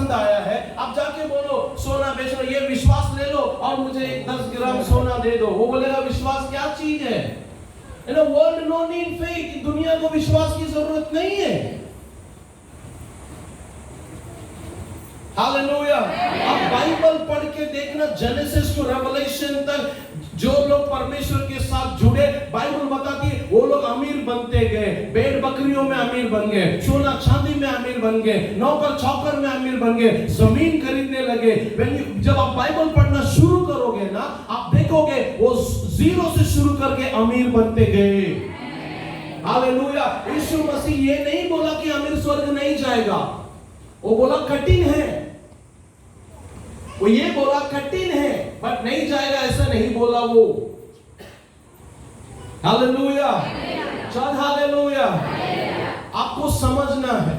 पसंद आया है, आप जाके बोलो सोना बेच लो, ये विश्वास ले लो और मुझे 10 ग्राम सोना दे दो, वो बोलेगा विश्वास क्या चीज है? In a world no need faith, दुनिया को विश्वास की जरूरत नहीं है। हालेलुया। अब बाइबल पढ़ के देखना, जेनेसिस टू रेवलेशन तक जो लोग परमेश्वर के साथ जुड़े, बाइबल बताती है वो लोग अमीर बनते गए, भेड़ बकरियों में अमीर बन गए, सोना चांदी में अमीर बन गए, नौकर चाकर में अमीर बन गए, जमीन खरीदने लगे। जब आप बाइबल पढ़ना शुरू करोगे ना, आप देखोगे वो जीरो से शुरू करके अमीर बनते गए। हालेलुया। यीशु मसीह ये नहीं बोला कि अमीर स्वर्ग नहीं जाएगा, वो बोला कठिन है, वो ये बोला कठिन है बट नहीं जाएगा, ऐसा नहीं बोला वो। हालेलुया, चल हालेलुया। आपको समझना है,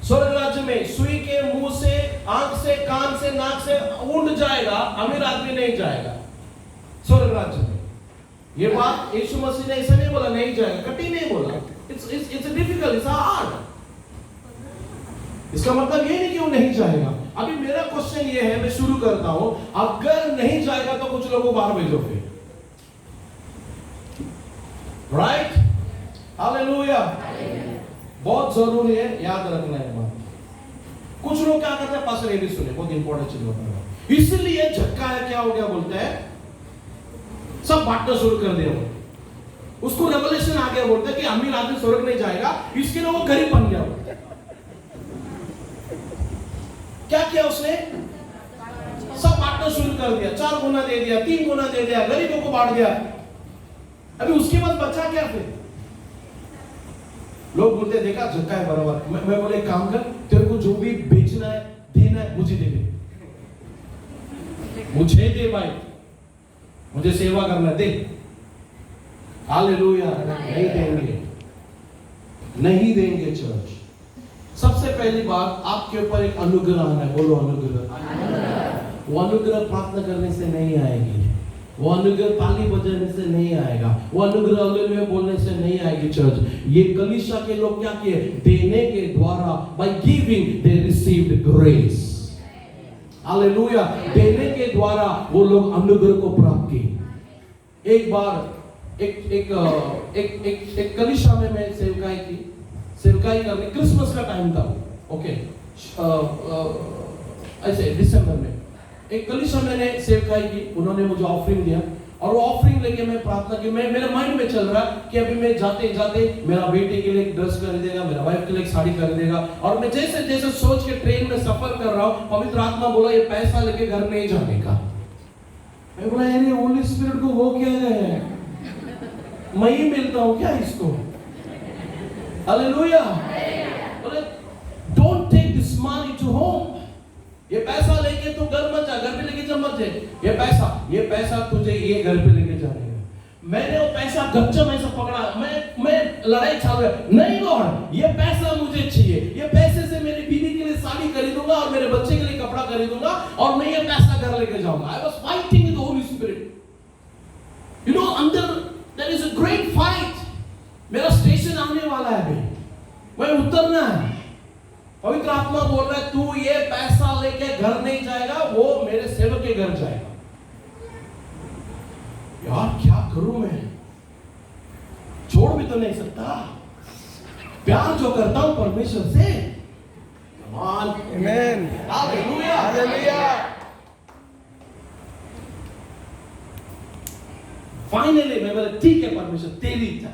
स्वर्ग राज्य में सुई के मुंह से, आंख से, कान से, नाक से उड़ जाएगा, अमीर आदमी नहीं जाएगा स्वर्ग राज्य में। ये बात यीशु मसीह ने ऐसा नहीं बोला नहीं जाएगा, कठिन नहीं बोला, इट्स डिफिकल्ट, इट्स हार्ड। इसका मतलब ये नहीं कि वो नहीं जाएगा। अभी मेरा क्वेश्चन ये है, मैं शुरू करता हूं, अगर नहीं जाएगा तो कुछ लोगों को बाहर भेजो फिर, राइट? हालेलुया। बहुत जरूरी है, याद रखना है बात। कुछ लोग क्या करते हैं, पास ये भी सुने, बहुत इंपॉर्टेंट चीज होता है, इसलिए झटका है, क्या हो गया बोलते हैं, सब बांटना शुरू कर दिया, उसको रेवलेशन आ गया, बोलते हैं कि अमीर आदमी स्वर्ग नहीं जाएगा, इसके लिए वो गरीब बन गया। क्या किया उसने, सब बांटना शुरू कर दिया, 4 गुना दे दिया, 3 गुना दे दिया, गरीबों को बांट दिया। अभी उसके बाद बचा क्या फिर? लोग बोलते देखा झटका है बराबर। मैं बोले काम कर, तेरे को जो भी बेचना है, देना है, मुझे दे दे, मुझे दे भाई, मुझे सेवा करना दे। हालेलुया। नहीं देंगे, नहीं देंगे चर्च। सबसे पहली बात, आपके ऊपर एक अनुग्रह आना है, बोलो अनुग्रह। वो अनुग्रह प्रार्थना करने से नहीं आएगी, वो अनुग्रह ताली बजाने से नहीं आएगा, वो अनुग्रह हालेलुया बोलने से नहीं आएगी चर्च। ये कलीसिया के लोग क्या किए, देने के द्वारा, by giving they received grace. Hallelujah. देने के द्वारा वो लोग अनुग्रह को प्राप्त किए। एक बार एक कलीसिया में मैं सेवकाई करने, क्रिसमस का टाइम था, ओके, ऐसे दिसंबर में एक कलीसिया मैंने सेवकाई की, उन्होंने मुझे ऑफरिंग दिया और वो ऑफरिंग लेके मैं प्रार्थना की। मेरे माइंड में चल रहा कि अभी मैं जाते जाते मेरा बेटे के लिए एक ड्रेस खरीदेगा, मेरा वाइफ के लिए एक साड़ी खरीदेगा, और मैं जैसे जैसे सोच के ट्रेन में सफर कर रहा हूँ, पवित्र आत्मा बोला ये पैसा लेके घर नहीं जाने का। मैं बोला यार होली स्पिरिट को वो क्या है, मैं ही मिलता हूँ क्या इसको? हालेलुया। बोले don't take this money to home, ये पैसा लेके तू घर मत जा, घर पे लेके जा मत जा, ये पैसा तुझे ये घर पे लेके जाने का। मैंने वो पैसा गपचम ऐसा पकड़ा, मैं लड़ाई चालू है, नहीं लॉर्ड ये पैसा मुझे चाहिए, ये पैसे से मेरी बीवी के लिए साड़ी खरीदूंगा और मेरे बच्चे के लिए कपड़ा खरीदूंगा और मैं ये पैसा घर लेके जाऊंगा। I was fighting with the holy spirit, you know, अंदर there is a great fight. मेरा स्टेशन आने वाला है अभी, मैं उतरना है। पवित्र आत्मा बोल रहा है तू ये पैसा लेके घर नहीं जाएगा, वो मेरे सेवक के घर जाएगा। यार क्या करूं मैं, छोड़ भी तो नहीं सकता, प्यार जो करता हूं परमेश्वर से। आमीन, हालेलुया, हालेलुया। फाइनली मैं बोला ठीक है परमेश्वर तेरी इच्छा।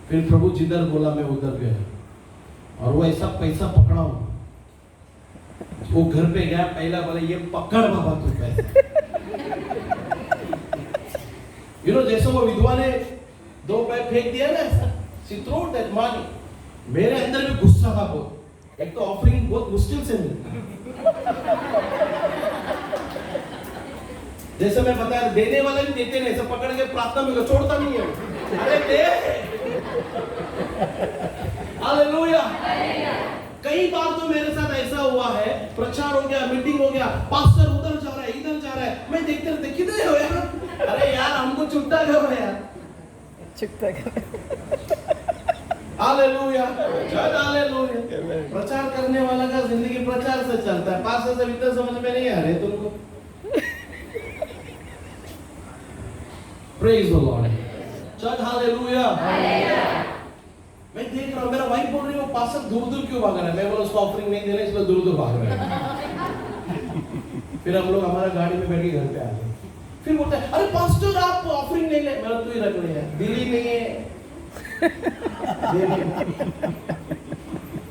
फिर प्रभु जिधर बोला मैं उधर गया और वो ऐसा पैसा पकड़ा, वो घर पे गया, पहला बोला ये पकड़ बाबा तू पैसा। यू नो, जैसे वो विधवा ने 2 पैसे फेंक दिया ना, शी थ्रो दैट मनी, मेरे अंदर भी गुस्सा था बहुत। एक तो ऑफरिंग बहुत मुश्किल से मिलती, जैसे मैं बताया देने वाला भी देते नहीं, सब पकड़ के प्रार्थना में छोड़ता नहीं है, अरे दे। हालेलुया। कई बार तो मेरे साथ ऐसा हुआ है, प्रचार हो गया, मीटिंग हो गया, पास्टर उधर जा रहा है, इधर जा रहा है, मैं देखते रहते किधर हो यार, अरे यार हमको चुपता करो यार, चुपता करो। हालेलुया, जय हालेलुया। प्रचार करने वाला का जिंदगी प्रचार विचार से चलता है, पास्टर से इतना समझ में नहीं आ रहे तुमको। Praise the Lord, church, hallelujah. मैं देख रहा हूँ, मेरा वाइफ बोल रही है वो पास्टर दूर दूर क्यों भाग रहा है। मैं बोला उसको ऑफरिंग नहीं देना इसलिए दूर दूर भाग रहा है। फिर हम लोग हमारा गाड़ी में बैठ के घर पे आ गए। फिर बोलते हैं अरे पास्टर आप ऑफरिंग नहीं ले। मेरा तू ही रख ले, दिल ही नहीं है।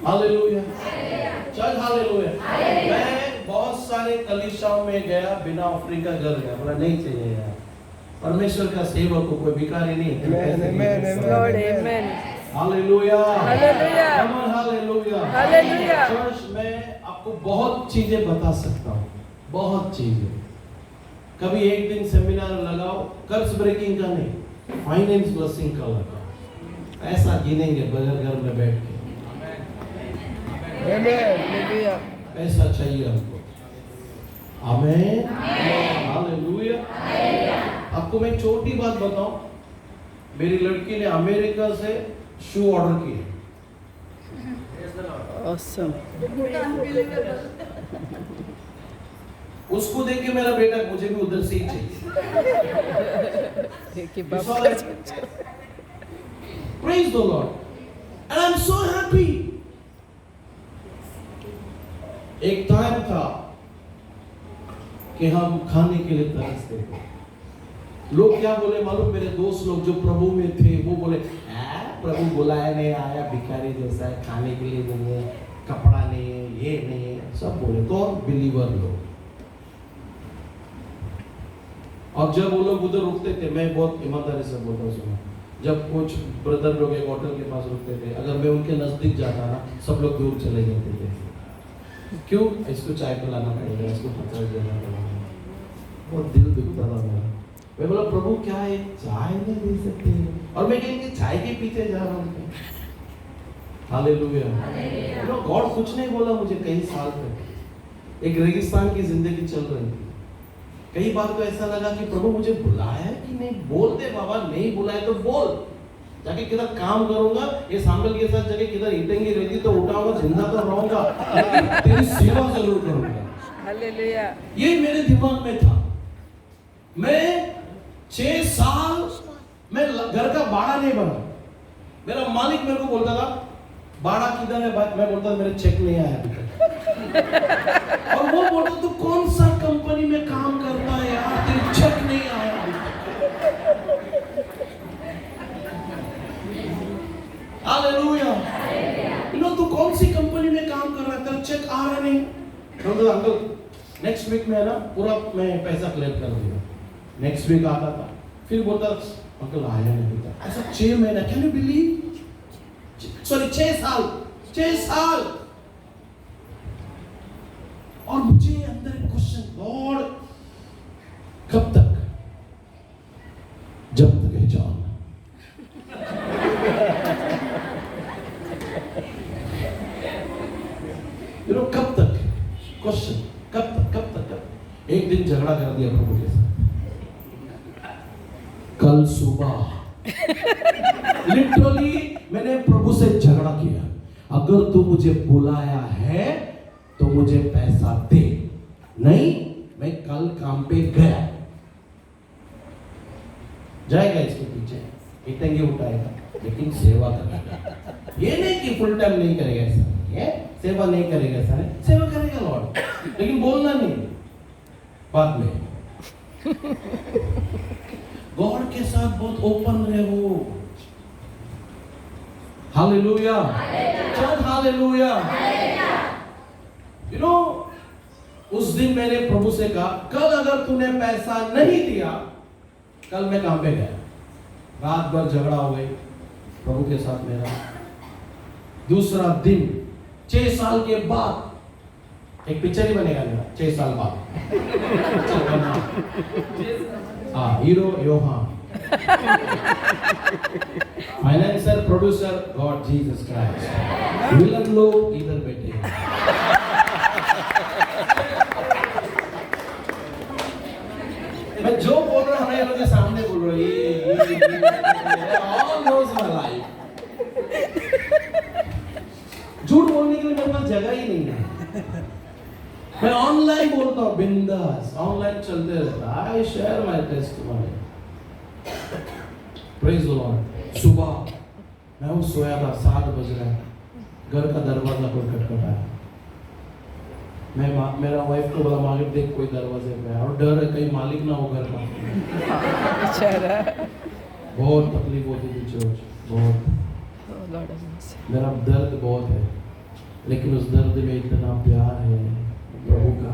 हालेलुया, चल हालेलुया। मैं बहुत सारे कलीसियाओं में गया, बिना ऑफरिंग का घर गया, बोला नहीं चाहिए यार, परमेश्वर का सेवक को कोई भिखारी नहीं है। Hallelujah, hallelujah, hallelujah. चर्च में आपको बहुत चीजें बता सकता हूँ, बहुत चीजें। कभी एक दिन सेमिनार लगाओ, कर्ज ब्रेकिंग का नहीं, फाइनेंस ब्लेसिंग का लगाओ, ऐसा गिनेंगे बगैर घर में बैठ के। ऐसा चाहिए हमको। आमीन, हालेलुया। आपको मैं छोटी बात बताऊं, मेरी लड़की ने अमेरिका से शू ऑर्डर किए। Awesome. उसको देख के मेरा बेटा मुझे भी उधर से ही चाहिए। Praise the Lord, and I'm so happy. एक टाइम था कि हम खाने के लिए तरसते थे। लोग क्या बोले मालूम, मेरे दोस्त लोग जो प्रभु में थे वो बोले प्रभु बुलाया नहीं आया, भिखारी जैसा है, खाने के लिए नहीं है, कपड़ा नहीं है, ये नहीं है, सब बोले। तो बिलीवर लोग, और जब वो लोग उधर रुकते थे, मैं बहुत ईमानदारी से बोलता हूँ, जब कुछ ब्रदर लोग एक होटल के पास रुकते थे, अगर मैं उनके नजदीक जाता ना, सब लोग दूर चले जाते थे। क्यों? इसको चाय पिलाना पड़ेगा, इसको पचास देना पड़ेगा। बहुत दिल दुखता था मेरा। मैं बोला प्रभु क्या है, चाय नहीं दे सकते? और मैं कहेंगे चाय के पीछे जा रहा हूँ। हालेलुया। गॉड कुछ नहीं बोला मुझे कई साल तक। एक रेगिस्तान की जिंदगी चल रही थी। कई बार तो ऐसा लगा कि प्रभु मुझे बुलाया कि नहीं, बोल दे बाबा, नहीं बुलाए तो बोल, जाके किधर काम करूंगा, ये सांबल के साथ जगह किधर ईटेंगी रहती तो उठाऊंगा, जिंदा तो रहूंगा, लेकिन तेरी सेवा जरूर करूंगा। हालेलुया। ये मेरे दिमाग में था। मैं 6 साल मैं घर का बाड़ा नहीं बना। मेरा मालिक मेरे को बोलता था बाड़ा किधर है, मैं बोलता था मेरे चेक नहीं आया अभी तक। और वो बोलता तू कौन सा कंपनी में काम करता है यार, तेरे चेक नहीं आया अभी तक। हालेलुया। तू कौन सी कंपनी में काम कर रहा है, तेरा चेक आ रहा नहीं? अंकल नेक्स्ट वीक में है ना, पूरा मैं पैसा क्लियर कर दूंगा। नेक्स्ट वीक आता था, फिर बोलता अंकल आया नहीं था। ऐसा 6 महीना, कैन यू बिलीव? सॉरी 6 साल, 6 साल। और मुझे अंदर एक क्वेश्चन, लॉर्ड कब तक? जब तक है जॉन। कब तक? क्वेश्चन, कब तक? एक दिन झगड़ा कर दिया प्रभु के साथ। कल सुबह लिटरली मैंने प्रभु से झगड़ा किया, अगर तू मुझे बुलाया है तो मुझे पैसा दे, नहीं मैं कल काम पे गया। जाएगा इसके पीछे, इतने उठाएगा, लेकिन सेवा करेगा। ये नहीं कि फुल टाइम नहीं करेगा, ऐसा ये सेवा नहीं करेगा, ऐसा नहीं, सेवा करेगा लॉर्ड, लेकिन बोलना नहीं बाद में। गॉड के साथ बहुत ओपन रहो। हालेलुया, चल हालेलुया। यू नो, उस दिन मैंने प्रभु से कहा कल अगर तूने पैसा नहीं दिया, कल मैं काम पे गया। रात भर झगड़ा हो गई प्रभु के साथ मेरा। दूसरा दिन 6 साल के बाद एक पिक्चर ही बनेगा मेरा, 6 साल बाद। Hero Yohan, financier producer God Jesus Christ, villain लोग इधर बैठे। मैं जो बोल रहा हूँ लोगों के सामने बोल रहा हूँ। झूठ बोलने के लिए मेरे पास जगह ही नहीं है। मैं ऑनलाइन बोलता हूँ बिंदास, ऑनलाइन चलते रहता। I share my testimony. Praise the Lord. सुबह मैं वो सोया था, 7 बज रहा है, घर का दरवाजा कोई खटखटाया। मैं मेरा वाइफ को बोला मालिक देख कोई दरवाजे पे है, और डर है कहीं मालिक ना हो घर का। बहुत तकलीफ होती थी चर्च, बहुत। मेरा दर्द बहुत है, लेकिन उस दर्द में इतना प्यार है प्रभु का,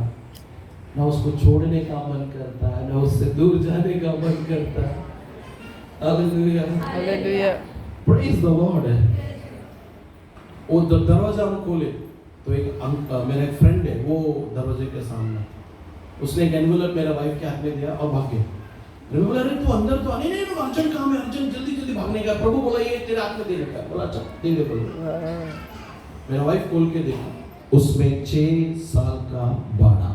ना उसको छोड़ने का मन करता है, ना उससे दूर जाने का मन करता है। Hallelujah, hallelujah, praise the Lord. वो दरवाजा हम खोले तो मेरा एक फ्रेंड है, वो दरवाजे के सामने, उसने एक एनवेलप मेरा वाइफ के हाथ में दिया और भाग गया। बोला अरे तू अंदर तो आने नहीं, अर्जेंट काम है, अर्जेंट जल्दी जल्दी भागने का। प्रभु बोला ये तेरे हाथ में दे रखा है। बोला अच्छा दे दे प्रभु। मेरा वाइफ खोल के देखा, उसमें 6 साल का बाड़ा।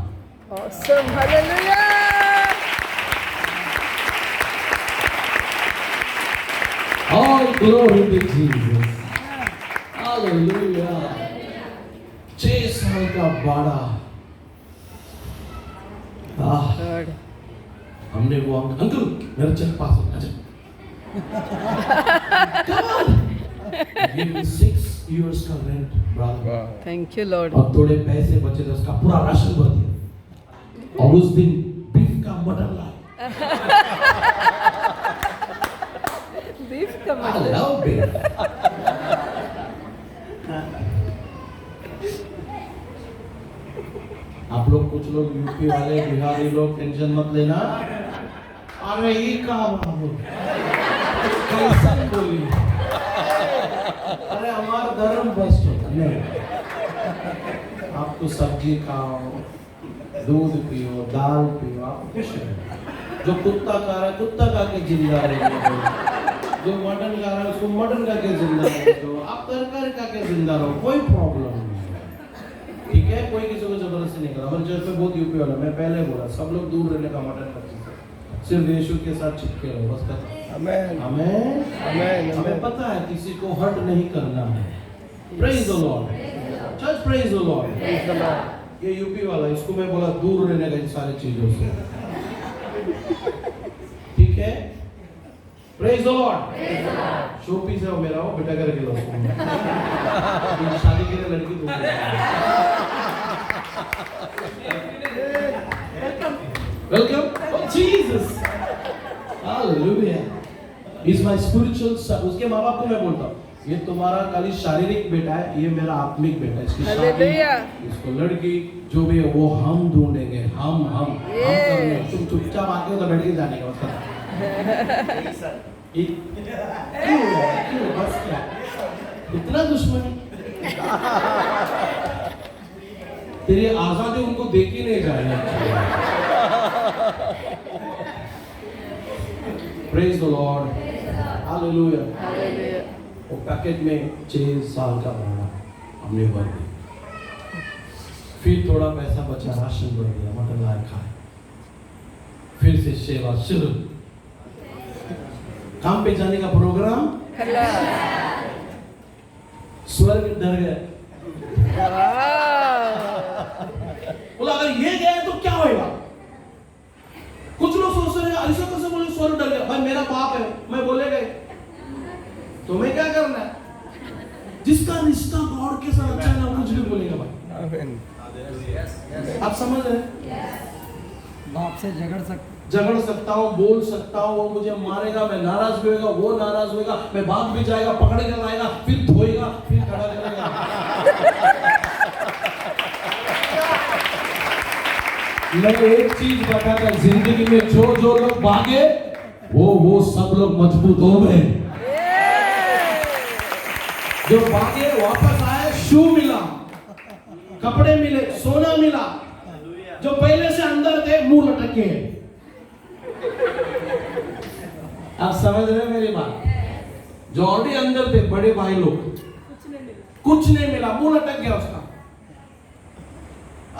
Awesome, hallelujah! All glory to Jesus. Hallelujah. 6 साल का बाड़ा। हमने वो अंकल मेरा चेक पास हो अच्छा। Come on. Give me 6 years का rent brother। Thank you Lord। और थोड़े पैसे बचे थे, उसका पूरा राशन भर दिया। और उस दिन बीफ का मटन लाया। बीफ का मटन। I love beef। आप लोग कुछ लोग यूपी वाले, बिहारी लोग टेंशन मत लेना। अरे ये कहा बाबू कैसा बोली, अरे हमारा धर्म बेस्ट होता नहीं। आप तो सब्जी खाओ, दूध पियो, दाल पियो, आप खुश है। जो कुत्ता खा रहा है कुत्ता खा के जिंदा रहो, जो मटन खा रहा है उसको मटन खा के जिंदा रहो, आप तरकारी खा के जिंदा रहो, कोई प्रॉब्लम नहीं। ठीक है, कोई किसी को जबरदस्ती नहीं करा। हमारे चर्च में बहुत यूपी वाला, मैं पहले बोला सब लोग दूर रहने का मटन खाते हैं, सिर्फ यीशु के साथ चिपके रहो बस। आमेन आमेन आमेन। हमें पता है किसी को हर्ट नहीं करना है। Praise the Lord church, praise the Lord. ये यूपी वाला, इसको मैं बोला दूर रहने का इन सारी चीजों से। ठीक है, प्रेज द लॉर्ड। शोपीस है वो मेरा, वो बेटा करके लो शादी के लिए लड़की दूर। Welcome oh Jesus, hallelujah. Is my spiritual son. उसके माँ बाप को मैं बोलता हूँ ये तुम्हारा खाली शारीरिक बेटा है, ये मेरा आत्मिक बेटा है। इसकी शादी, इसको लड़की जो भी है वो हम ढूंढेंगे, हम करेंगे। तुम चुपचाप आके हो तो बैठ के जाने का बस। क्यों बस क्या इतना दुश्मनी? तेरी आजादी उनको देख ही नहीं जा रही। Praise the Lord, hallelujah. वो पैकेट में 6 साल का बाड़ा हमने भर दिया। फिर थोड़ा पैसा बचा, राशन भर दिया, मटन लाया खाए। फिर से सेवा शुरू, काम पे जाने का प्रोग्राम। स्वर्ग डर गए। बोला अगर ये गए तो क्या होगा? कुछ लोग सोच रहे हैं ऐसा कैसे बोले स्वर्ग डर गया। भाई मेरा पाप है, मैं बोले गए, तुम्हें क्या करना है? जिसका रिश्ता गॉड के साथ अच्छा है ना कुछ भी बोलेगा भाई। आप समझ रहे हैं? बाप से झगड़ सकता हूँ, बोल सकता हूँ, वो मुझे मारेगा, मैं नाराज भी होगा, वो नाराज होगा, मैं भाग भी जाएगा, पकड़ कर लाएगा, फिर धोएगा, फिर खड़ा करेगा। मैं एक चीज बताता, जिंदगी में जो लोग भागे वो सब लोग मजबूत हो गए। जो भागे वापस आए, शू मिला, कपड़े मिले, सोना मिला। जो पहले से अंदर थे मुंह लटके हैं। आप समझ रहे हैं मेरी बात? जो ऑलरेडी अंदर थे बड़े भाई लोग, कुछ नहीं मिला, मुंह लटक गया उसका।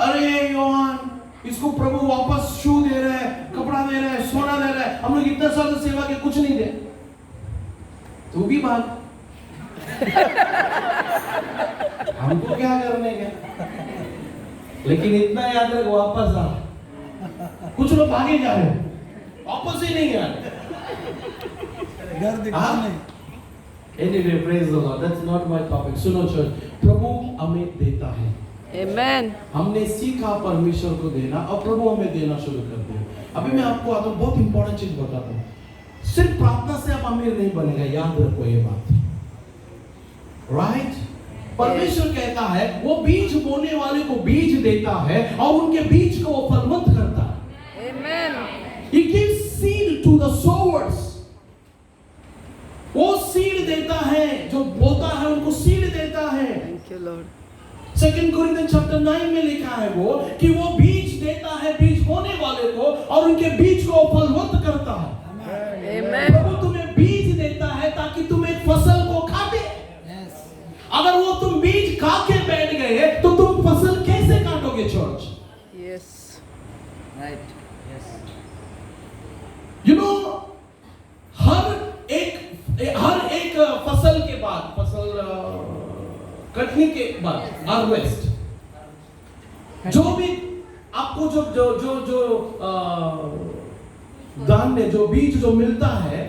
अरे योहान, इसको प्रभु वापस शू दे रहे हैं, कपड़ा दे रहे हैं, सोना दे रहे हैं, हम लोग इतना साल से सेवा के कुछ नहीं दे, तू भी भाग। हमको क्या करने का? लेकिन इतना याद रख वापस आ। कुछ लोग भागे जा रहे हैं, वापस ही नहीं आ रहे। घर दिखा हाँ? नहीं। Anyway, praise the Lord. That's not my topic. सुनो चर्च, प्रभु हमें देता है। Amen. हमने सीखा परमेश्वर को देना और प्रभु हमें देना शुरू कर दिया। अभी मैं आपको आता हूँ, बहुत इंपॉर्टेंट चीज बताता हूँ। सिर्फ प्रार्थना से आप अमीर नहीं बनेगा, याद रखो ये बात। राइट? परमेश्वर कहता है वो बीज बोने वाले को बीज देता है और उनके बीज को वो फलवंत करता है। Amen. He gives seed to the sowers. वो सीड देता है, जो बोता है उनको सीड देता है। Thank you, Lord. 2 Corinthians chapter 9 में लिखा है वो कि वो बीज देता है बीज बोने वाले को और उनके बीज को फलवंत करता है। Amen. प्रभु तुम्हें बीज देता है ताकि तुम एक फसल को काटे। Yes. अगर वो तुम बीज खा के बैठ गए तो तुम फसल कैसे काटोगे church? Yes. Right. Yes. You know, हर एक फसल के बाद, फसल कटने के बाद, हार्वेस्ट, जो भी आपको जो धान्य, जो बीज जो मिलता है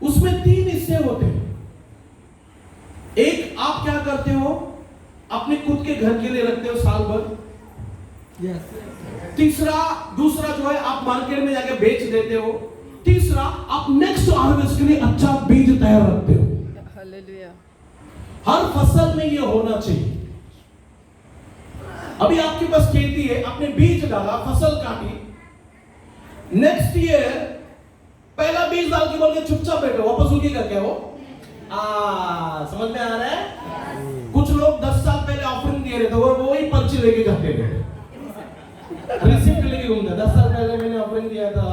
उसमें 3 हिस्से होते हैं। एक आप क्या करते हो, अपने खुद के घर के लिए रखते हो साल भर। Yes. दूसरा जो है आप मार्केट में जाके बेच देते हो। तीसरा, आप नेक्स्ट हार्वेस्ट के लिए अच्छा बीज तैयार रखते हो। Hallelujah. हर फसल में ये होना चाहिए। अभी आपके पास खेती है, आपने बीज डाला, फसल काटी, नेक्स्ट ईयर पहला बीज डाल के बोल के चुपचाप बैठो, वापस उगेगा क्या वो? समझ में आ रहा है? कुछ लोग 10 साल पहले ऑफरिंग दे रहे थे, वो ही पर्ची लेके जाते थे, रिसिप्ट लेके घूमते। 10 साल पहले मैंने ऑफरिंग दिया था।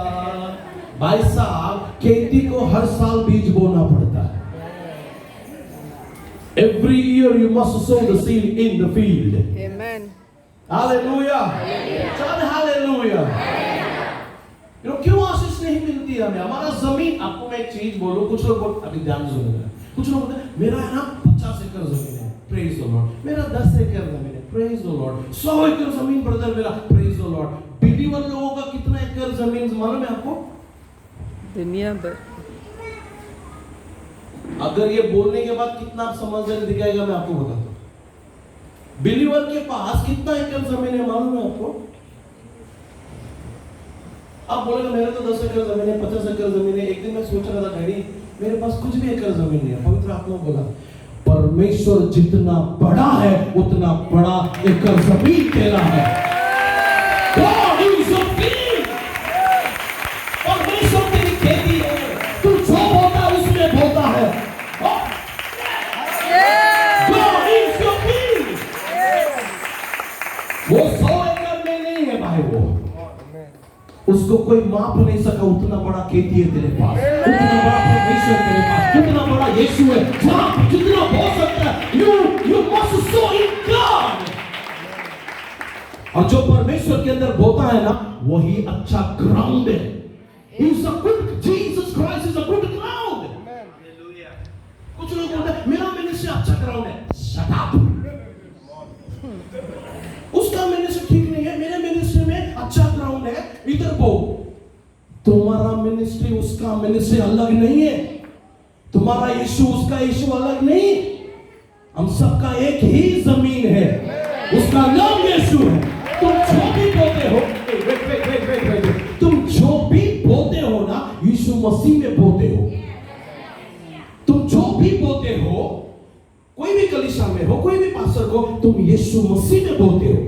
भाई साहब, खेती को हर साल बीज बोना पड़ता है। Every year you must sow the seed in the field. Amen. Hallelujah. चल हालेलुया। क्यों आशीष नहीं मिलती हमें? हमारा जमीन, आपको मैं एक चीज बोलूं, कुछ लोग अभी ध्यान से सुनिएगा, कुछ लोग बोलते हैं मेरा है ना 50 एकड़ जमीन है, प्रेज द लॉर्ड। मेरा 10 एकड़ जमीन है, प्रेज द लॉर्ड। 100 एकड़ जमीन ब्रदर मेरा, प्रेज द लॉर्ड। बिलीवर लोगों का कितना एकड़ जमीन मालूम है आपको? दुनिया भर। अगर ये बोलने के बाद कितना आप समझदारी दिखाएगा मैं आपको बताता हूं। बिलीवर के पास कितना एकड़ जमीन है मालूम है आपको? आप बोलेगा मेरे तो 10 एकड़ जमीन है, 50 एकड़ जमीन है। एक दिन मैं सोच रहा था, डैडी मेरे पास कुछ भी एकड़ जमीन नहीं है। पवित्र आत्मा बोला, परमेश्वर जितना बड़ा है उतना बड़ा एकड़ जमीन तेरा है। God is your king. परमेश्वर तेरी खेती है, तू जो बोता है उसमें बोता है। God is your king. वो 100 एकड़ में नहीं है भाई, वो उसको कोई माप नहीं सका, उतना बड़ा खेती है तेरे पास, उतना बड़ा परमेश्वर तेरे पास, उतना बड़ा यीशु है, जहां जितना हो सकता है। You must sow in God. और जो परमेश्वर के अंदर बोता है ना, वही अच्छा ग्राउंड है। He's a good, Jesus Christ is a good ground. कुछ लोग बोलते हैं मेरा मिनिस्ट्री अच्छा ग्राउंड है। Shut up. उसका मिनिस्ट्री ठीक नहीं है, मेरे मिनिस्ट्री में अच्छा ग्राउंड है, इधर बो। तुम्हारा मिनिस्ट्री उसका मिनिस्ट्री अलग नहीं है, तुम्हारा यीशु उसका यीशु अलग नहीं। हम सबका एक ही जमीन है, उसका नाम यीशु है। तुम जो भी बोते हो, तुम जो भी बोते हो ना, यीशु मसीह में बोते हो। तुम जो भी बोते हो, कोई भी कलीसिया में हो, कोई भी पास्टर को, तुम यीशु मसीह में बोते हो।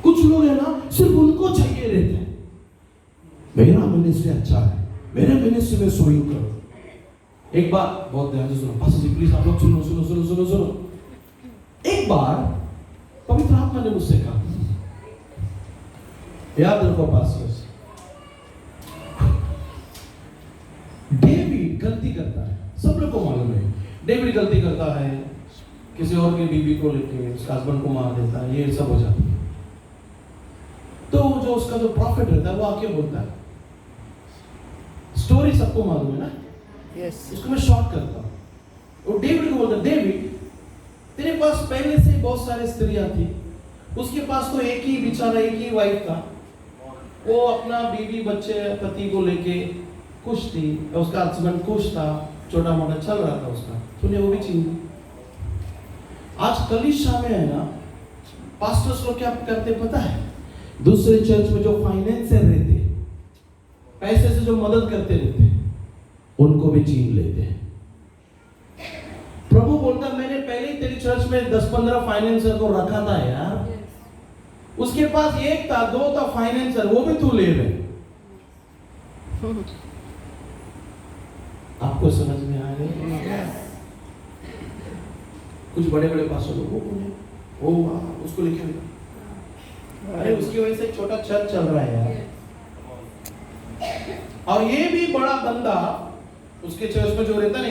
कुछ लोग है ना, सिर्फ उनको चाहिए रहते हैं, मेरा मिनिस्ट्री अच्छा है, मेरे मिनिस्ट्री में सोइंग करो। एक बार बहुत ध्यान से सुनो, पास्टर जी प्लीज आप लोग सुनो सुनो सुनो सुनो सुनो। एक बार पवित्र आत्मा ने मुझसे कहा, याद रखो पास्टर्स, डेविड गलती करता है, सब लोग को मालूम है। डेविड गलती करता है, किसी और की बीवी को लेके उसका हस्बैंड को मार देता है, ये सब हो जाता है। तो जो उसका जो प्रॉफिट रहता है वो आके बोलता है, स्टोरी सबको मालूम है ना, Yes. इसको मैं शॉर्ट करता हूं। वो डेविड को बोलता है, डेविड तेरे पास पहले से बहुत सारी स्त्रियां थी, उसके पास तो एक ही बेचारा, एक ही वाइफ था, वो अपना बीवी बच्चे पति को लेके खुश थी, उसका हस्बैंड खुश था, छोटा मोटा चल रहा था उसका, तूने वो भी छीन ली। आज कलीसिया में है ना, पास्टर्स लोग क्या करते पता है, दूसरे चर्च में जो फाइनेंसर रहते, पैसे से जो मदद करते रहते, उनको भी छीन लेते। प्रभु बोलता मैंने पहले ही तेरी चर्च में 10-15 फाइनेंसर को रखा था यार, उसके पास एक था, दो था फाइनेंसर, वो भी तू ले रहे। आपको समझ में आ गया? कुछ बड़े बड़े पास्टर लोग वो उसको लेके, अरे उसकी वजह से छोटा चर्च चल रहा है यार। और ये भी बड़ा बंदा उसके चर्च में जो रहता ना,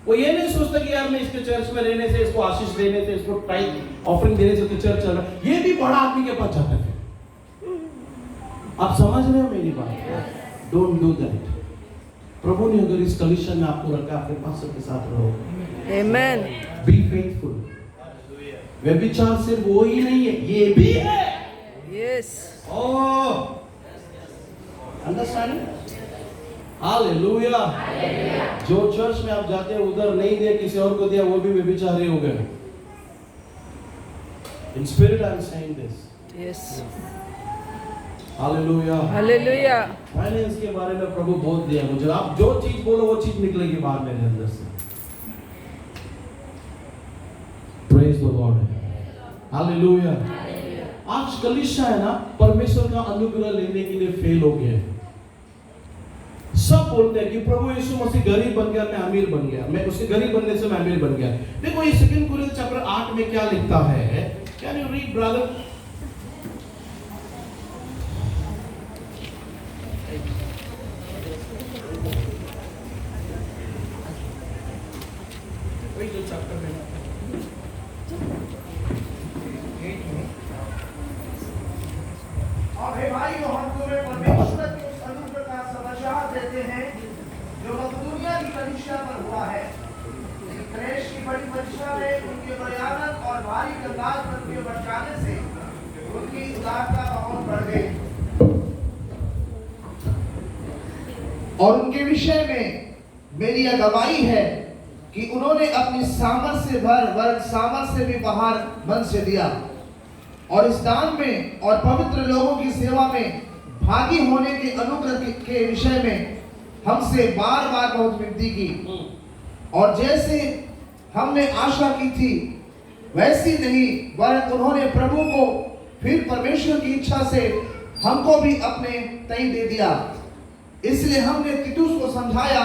वो ये नहीं सोचता कि यार मैं इसके चर्च में रहने से, इसको आशीष देने से, इसको टाइप ऑफरिंग देने से चर्च चल रहा है। ये भी बड़ा आदमी के पास जाता है। आप समझ रहे हो मेरी बात? Don't do that. प्रभु ने अगर इस कलीसिया में आपको रखा, आपके पास सबके साथ रहो। Amen. Be faithful. व्यभिचार सिर्फ वो ही नहीं है, ये भी है। Yes. ओह, अंडरस्टैंड? हालेलुया। जो चर्च में आप जाते हैं उधर नहीं दिया, किसी और को दिया, वो भी व्यभिचारी हो गए। In spirit I am saying this. Yes. Hallelujah. Hallelujah. Finance के बारे में प्रभु बहुत दिया मुझे। आप जो चीज बोलो वो चीज निकलेगी बाहर मेरे अंदर से। Praise the Lord. हालेलुया। आज कलीसिया है ना, परमेश्वर का अनुग्रह लेने के लिए फेल हो गया। सब बोलते हैं कि प्रभु यीशु मसीह गरीब बन गया, मैं अमीर बन गया, मैं उसके गरीब बनने से मैं अमीर बन गया। देखो ये 2 कोरिन्थियंस चैप्टर 8 में क्या लिखता है? Can you read brother? वही जो चैप्टर में और हे भाइयों, हम तुम्हें परमेश्वर के उस अनुग्रह का समाचार देते हैं जो मकदूनिया की कलीसिया पर हुआ है। क्लेश की बड़ी परीक्षा में उनके भयानक और भारी कंगाल पर बढ़ जाने से उनकी उदारता बहुत बढ़ गई। और उनके विषय में मेरी यह गवाही है कि उन्होंने अपनी सामर्थ से भर वर्ग सामर्थ से भी बाहर मन से दिया, और इस दान में और पवित्र लोगों की सेवा में भागी होने के अनुग्रह के विषय में हमसे बार बार बहुत विनती की। और जैसे हमने आशा की थी वैसी नहीं, वरन उन्होंने प्रभु को फिर परमेश्वर की इच्छा से हमको भी अपने तय दे दिया। इसलिए हमने तीतुस को समझाया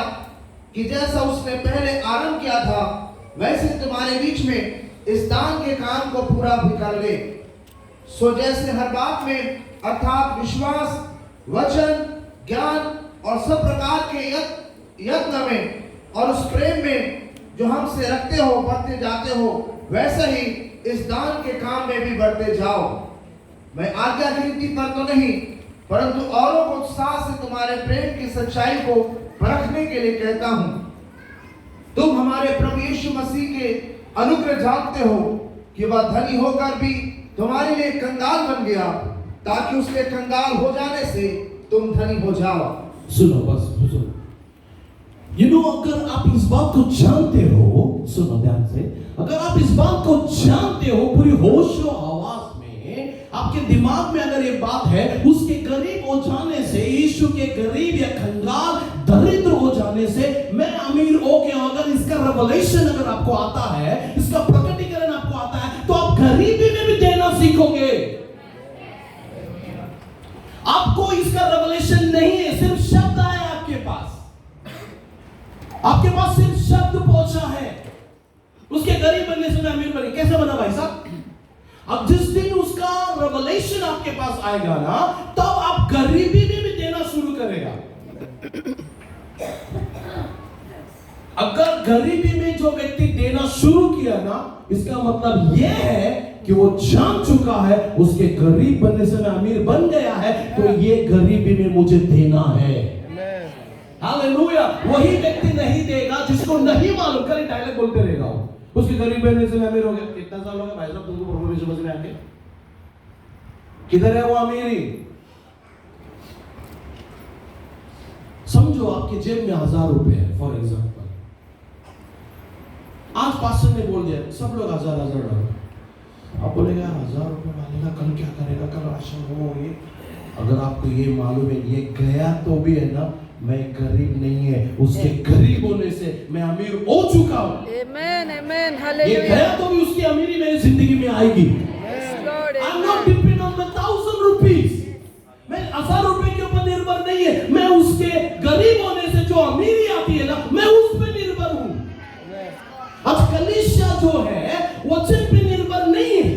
कि जैसा उसने पहले आरंभ किया था वैसे तुम्हारे बीच में इस दान के काम को पूरा भी कर ले। सो जैसे हर बात में अर्थात विश्वास, वचन, ज्ञान और सब प्रकार के यत्न में और उस प्रेम में जो हमसे रखते हो बढ़ते जाते हो, वैसे ही इस दान के काम में भी बढ़ते जाओ। मैं आज्ञा की रीति पर तो नहीं, परंतु औरों को उत्साह से तुम्हारे प्रेम की सच्चाई को परखने के लिए कहता हूँ। तुम हमारे प्रभु यीशु मसीह के अनुग्रह जानते हो कि वह धनी होकर भी तुम्हारे लिए कंगाल बन गया, ताकि उसके कंगाल हो जाने से तुम धनी हो जाओ। सुनो बस सुनो। अगर आप इस बात को जानते हो, सुनो ध्यान से, अगर आप इस बात को जानते हो पूरी होश और आवाज में, आपके दिमाग में अगर ये बात है, उसके करीब हो जाने से, यीशु के करीब या कंगाल दरिद्र हो जाने से मैं अमीर हो गया, अगर इसका रेवलेशन अगर आपको आता है, इसका प्रकटीकरण आपको आता है, तो आप गरीबी में भी देना सीखोगे। आपको इसका रेवलेशन नहीं है, सिर्फ शब्द आया आपके पास, आपके पास सिर्फ शब्द पहुंचा है। उसके गरीब बनने से मैं अमीर बनी, कैसे बना भाई साहब? अब जिस दिन उसका रेवलेशन आपके पास आएगा ना, तब आप गरीबी में भी देना शुरू करेगा। अगर गरीबी में जो व्यक्ति देना शुरू किया ना, इसका मतलब यह है कि वो जान चुका है उसके गरीब बनने से मैं अमीर बन गया है, तो ये गरीबी में मुझे देना है। हालेलुया। वही व्यक्ति नहीं देगा जिसको नहीं मालूम, कल डायलॉग बोलते रहेगा उसके गरीब रहने से मैं अमीर हो गया। कितना साल हो गया भाई साहब तुमको प्रभु यीशु मसीह में आके? किधर है वो अमीरी? समझो आपके जेब में 1000 रुपए है फॉर एग्जाम्पल, आज पास्टर ने बोल दिया सब लोग 1000 डालो। आप बोलेगा 1000 रुपए डालेगा कल क्या करेगा, कल राशन हो ये। अगर आपको ये मालूम है ये गया तो भी है ना, मैं गरीब नहीं है, उसके गरीब होने से मैं अमीर हो चुका हूं। Amen. Amen. ये Hallelujah. गया तो भी उसकी अमीरी मेरी जिंदगी में आएगी। Yes, Lord. I'm not Amen. dependent on the 1000 rupees. मैं 1000 रुपए के ऊपर निर्भर नहीं है, मैं उसके गरीब होने से जो अमीरी आती है ना, मैं उस पे निर्भर हूं। आज कलीसिया जो है वचन पे निर्भर नहीं है।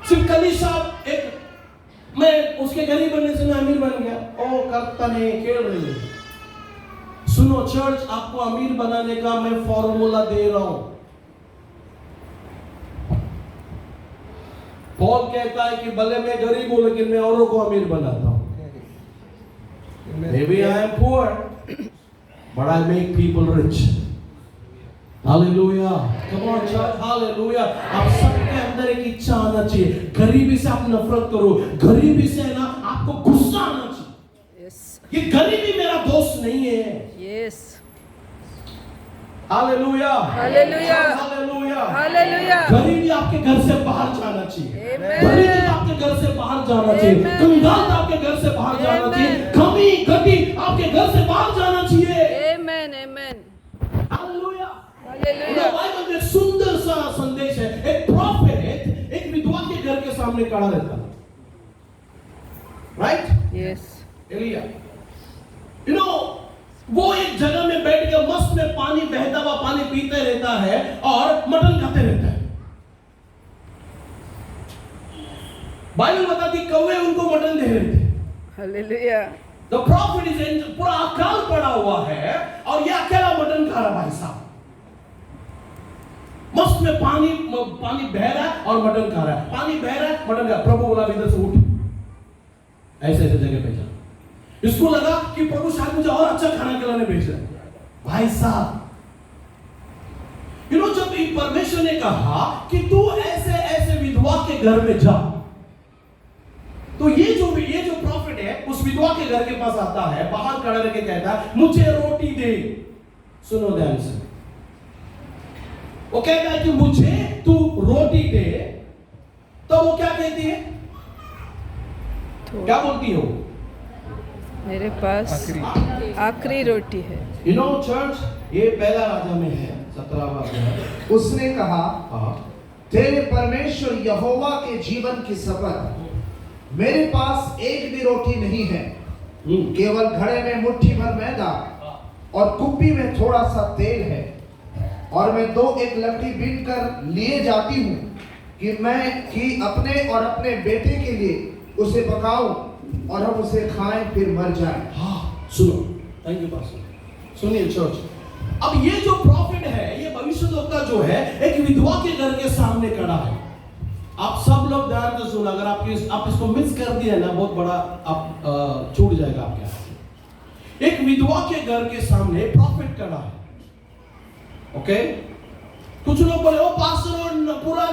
सिर्फ कलीसिया एक मैं उसके गरीब बनने से मैं अमीर बन गया, ओ करता नहीं खेल रही है। सुनो चर्च, आपको अमीर बनाने का मैं फॉर्मूला दे रहा हूं। पॉल कहता है कि भले मैं गरीब हूं लेकिन मैं औरों को अमीर बनाता हूं। Maybe I am poor, but I make people rich. Hallelujah. Come on church, hallelujah. आप सबके अंदर एक इच्छा आना चाहिए, गरीबी से आप नफरत करो, गरीबी से ना आपको गुस्सा आना चाहिए। Yes. ये गरीबी मेरा दोस्त नहीं है। Yes. Hallelujah hallelujah. Hallelujah Hallelujah. गरीबी आपके घर से बाहर जाना चाहिए। Amen. गरीबी आपके घर से बाहर जाना चाहिए। Amen. कंगाल आपके घर से बाहर जाना Amen. चाहिए। कमी घटी आपके घर से बाहर जाना चाहिए। Amen. Amen. Hallelujah. Hallelujah. Bible में सुंदर सा संदेश है। एक प्रॉफिट एक विधवा के घर के सामने खड़ा रहता, राइट? Yes. एलिया, यू नो, वो एक जगह में बैठ के मस्त में पानी बहता हुआ पानी पीते रहता है और मटन खाते रहता है। बाइबल बताती कौवे उनको मटन दे रहे थे। Hallelujah. द प्रॉफिट इज पूरा अकाल पड़ा हुआ है और ये अकेला मटन खा रहा भाई साहब। मस्त में पानी बह रहा है और मटन खा रहा है, पानी बह रहा है मटन खा। प्रभु बोला इधर से उठ, ऐसे ऐसे जगह पे जा। इसको लगा कि प्रभु शायद मुझे और अच्छा खाना खिलाने भेज रहा है। भाई साहब, यू नो, जब परमेश्वर ने कहा कि तू ऐसे ऐसे विधवा के घर में जा, तो ये जो प्रॉफिट है उस विधवा के घर के पास आता है, बाहर खड़ा रह के कहता है मुझे रोटी दे। सुनो ध्यान से, वो कहता है कि मुझे तू रोटी दे। तो वो क्या कहती है, क्या बोलती हो? मेरे पास आखिरी रोटी है। यू नो चर्च, ये पहला राजा में है 17वां अध्याय। उसने कहा, तेरे परमेश्वर यहोवा के जीवन की शपथ, मेरे पास एक भी रोटी नहीं है, केवल घड़े में मुट्ठी भर मैदा और कुप्पी में थोड़ा सा तेल है, और मैं 2-1 लकड़ी बीन कर लिए जाती हूँ कि अपने और अपने बेटे के लिए उसे पकाऊं और हम उसे खाएं फिर मर जाएं। हाँ सुनो, थैंक यू पास्टर। सुनिए चर्च, अब ये जो प्रॉफिट है, ये भविष्यद्वक्ता जो है एक विधवा के घर के सामने खड़ा है। आप सब लोग ध्यान से सुनो, अगर आप इसको मिस कर दिए ना, बहुत बड़ा आप छूट जाएगा आपके हाथ। एक विधवा के घर के सामने प्रॉफिट खड़ा है, ओके? कुछ लोग बोले ओ पास्टर पूरा